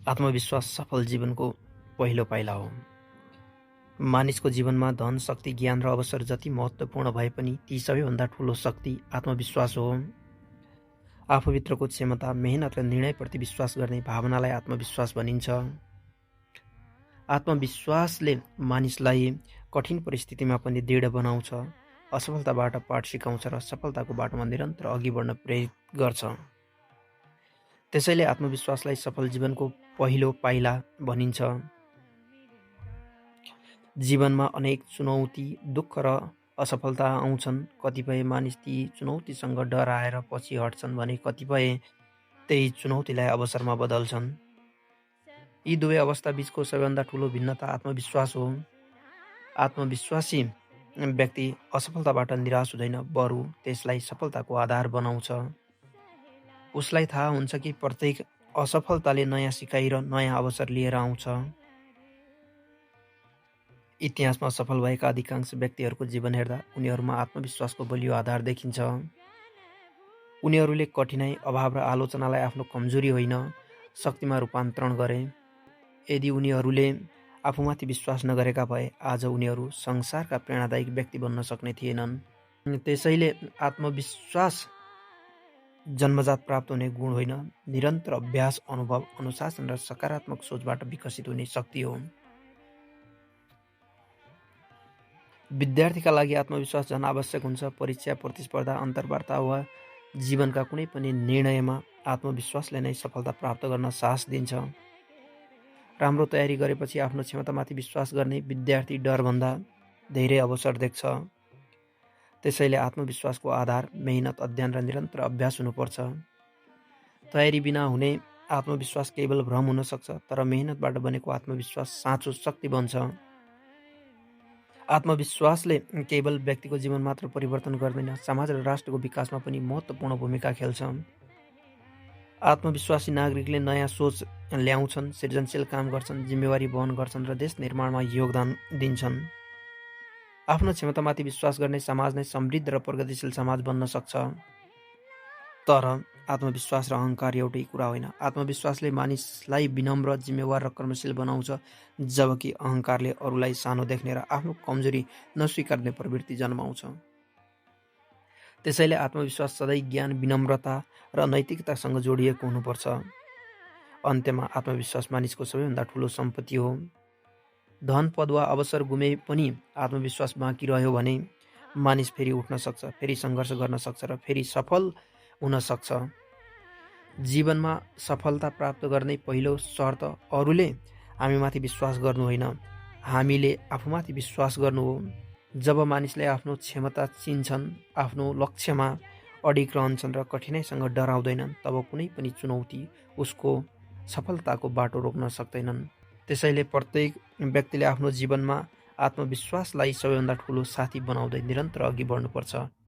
आत्मविश्वास सफल जीवनको पहिलो पाइला हो। मानिसको जीवनमा धन, शक्ति, ज्ञान र अवसर जति महत्त्वपूर्ण भए पनि ती सबैभन्दा ठूलो शक्ति आत्मविश्वास हो। आफूभित्रको क्षमता, मेहनत र निर्णयप्रति विश्वास गर्ने भावनालाई आत्मविश्वास भनिन्छ। आत्मविश्वासले मानिसलाई कठिन परिस्थितिमा पनि दृढ बनाउँछ, असफलताबाट पाठ सिकाउँछ र सफलताको बाटोमा निरन्तर अघि बढ्न प्रेरित गर्छ। त्यसैले आत्मविश्वासलाई सफल जीवनको पहिलो पाइला भनिन्छ। जीवनमा अनेक चुनौती, दुःख र असफलता आउँछन्। कतिपय मानिस ती चुनौतीसँग डराएर पछि हट्छन् भने कतिपय त्यही चुनौतीलाई अवसरमा बदल्छन्। यी दुवै अवस्थाबीचको सबैभन्दा ठूलो भिन्नता आत्मविश्वास हो। आत्मविश्वासी व्यक्ति असफलताबाट निराश हुँदैन, बरु त्यसलाई सफलताको आधार बनाउँछ। उसलाई थाहा हुन्छ कि प्रत्येक असफलताले नयाँ सिकाइ र नयाँ अवसर लिएर आउँछ। इतिहासमा सफल भएका अधिकांश व्यक्तिहरूको जीवन हेर्दा उनीहरूमा आत्मविश्वासको बलियो आधार देखिन्छ। उनीहरूले कठिनाइ, अभाव र आलोचनालाई आफ्नो कमजोरी होइन, शक्तिमा रूपान्तरण गरे। यदि उनीहरूले आफूमाथि विश्वास नगरेका भए आज उनीहरू संसारका प्रेरणादायक व्यक्ति बन्न सक्ने थिएनन्। त्यसैले आत्मविश्वास जन्मजात प्राप्त हुने गुण होइन, निरन्तर अभ्यास, अनुभव, अनुशासन र सकारात्मक सोचबाट विकसित हुने शक्ति हो। विद्यार्थीका लागि आत्मविश्वास झन आवश्यक हुन्छ। परीक्षा, प्रतिस्पर्धा, अन्तर्वार्ता वा जीवनका कुनै पनि निर्णयमा आत्मविश्वासले नै सफलता प्राप्त गर्न साहस दिन्छ। राम्रो तयारी गरेपछि आफ्नो क्षमतामाथि विश्वास गर्ने विद्यार्थी डरभन्दा धेरै अवसर देख्छ। त्यसैले आत्मविश्वासको आधार मेहनत, अध्ययन र निरन्तर अभ्यास हुनुपर्छ। तयारी बिना हुने आत्मविश्वास केवल भ्रम हुन सक्छ, तर मेहनतबाट बनेको आत्मविश्वास साँचो शक्ति बन्छ। आत्मविश्वासले केवल व्यक्तिको जीवन मात्र परिवर्तन गर्दैन, समाज र राष्ट्रको विकासमा पनि महत्त्वपूर्ण भूमिका खेल्छ। आत्मविश्वासी नागरिकले नयाँ सोच ल्याउँछन्, सृजनशील काम गर्छन्, जिम्मेवारी वहन गर्छन् र देश निर्माणमा योगदान दिन्छन्। आफ्नो क्षमतामाथि विश्वास गर्ने समाज नै समृद्ध र प्रगतिशील समाज बन्न सक्छ। तर आत्मविश्वास र अहङ्कार एउटै कुरा होइन। आत्मविश्वासले मानिसलाई विनम्र, जिम्मेवार र कर्मशील बनाउँछ, जबकि अहङ्कारले अरूलाई सानो देख्ने र आफ्नो कमजोरी नस्वीकार्ने प्रवृत्ति जन्माउँछ। त्यसैले आत्मविश्वास सधैँ ज्ञान, विनम्रता र नैतिकतासँग जोडिएको हुनुपर्छ। अन्त्यमा आत्मविश्वास मानिसको सबैभन्दा ठूलो सम्पत्ति हो। धन, पद वा अवसर गुमे पनि आत्मविश्वास बाँकी रह्यो भने मानिस फेरि उठ्न सक्छ, फेरि सङ्घर्ष गर्न सक्छ र फेरि सफल हुन सक्छ। जीवनमा सफलता प्राप्त गर्ने पहिलो शर्त अरूले हामीमाथि विश्वास गर्नु होइन, हामीले आफूमाथि विश्वास गर्नु हो। जब मानिसले आफ्नो क्षमता चिन्छन्, आफ्नो लक्ष्यमा अडिग रहन्छन् र कठिनाइसँग डराउँदैनन्, तब कुनै पनि चुनौती उसको सफलताको बाटो रोक्न सक्दैनन्। त्यसैले प्रत्येक व्यक्तिले आफ्नो जीवनमा आत्मविश्वासलाई सबैभन्दा ठूलो साथी बनाउँदै निरन्तर अघि बढ्नुपर्छ।